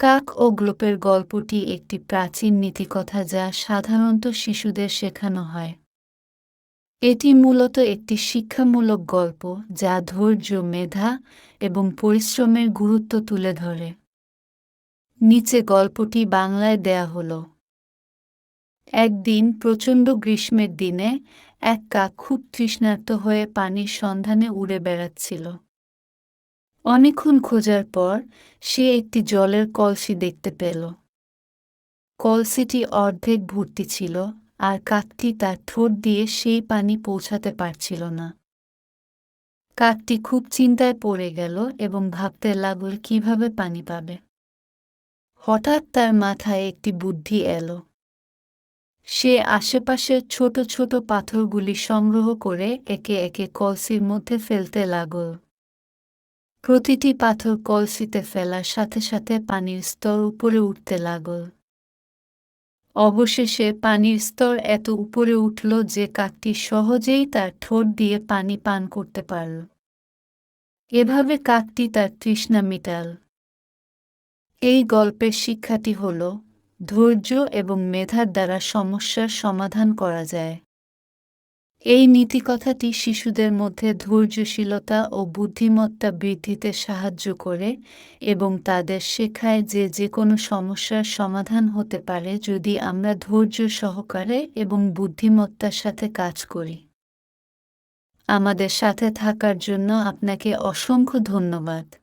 কাক ও গ্লোপের গল্পটি একটি প্রাচীন নীতিকথা যা সাধারণত শিশুদের শেখানো হয়। এটি মূলত একটি শিক্ষামূলক গল্প যা ধৈর্য, মেধা এবং পরিশ্রমের গুরুত্ব তুলে ধরে। নিচে গল্পটি বাংলায় দেয়া হলো। একদিন প্রচণ্ড গ্রীষ্মের দিনে এক কাক খুব তৃষ্ণার্ত হয়ে পানির সন্ধানে উড়ে বেড়াচ্ছিল। অনেকক্ষণ খোঁজার পর সে একটি জলের কলসি দেখতে পেল। কলসিটি অর্ধেক ভর্তি ছিল, আর কাকটি তার ঠোঁট দিয়ে সেই পানি পৌঁছাতে পারছিল না। কাকটি খুব চিন্তায় পড়ে গেল এবং ভাবতে লাগল কিভাবে পানি পাবে। হঠাৎ তার মাথায় একটি বুদ্ধি এলো। সে আশেপাশের ছোট ছোট পাথরগুলি সংগ্রহ করে একে একে কলসির মধ্যে ফেলতে লাগল। প্রতিটি পাথর কলসিতে ফেলার সাথে সাথে পানির স্তর উপরে উঠতে লাগল। অবশেষে পানির স্তর এত উপরে উঠল যে কাকটি সহজেই তার ঠোঁট দিয়ে পানি পান করতে পারল। এভাবে কাকটি তার তৃষ্ণা মিটাল। এই গল্পের শিক্ষাটি হল, ধৈর্য এবং মেধার দ্বারা সমস্যার সমাধান করা যায়। এই নীতিকথাটি শিশুদের মধ্যে ধৈর্যশীলতা ও বুদ্ধিমত্তা বৃদ্ধিতে সাহায্য করে এবং তাদের শেখায় যে যে কোনো সমস্যার সমাধান হতে পারে যদি আমরা ধৈর্য সহকারে এবং বুদ্ধিমত্তার সাথে কাজ করি। আমাদের সাথে থাকার জন্য আপনাকে অসংখ্য ধন্যবাদ।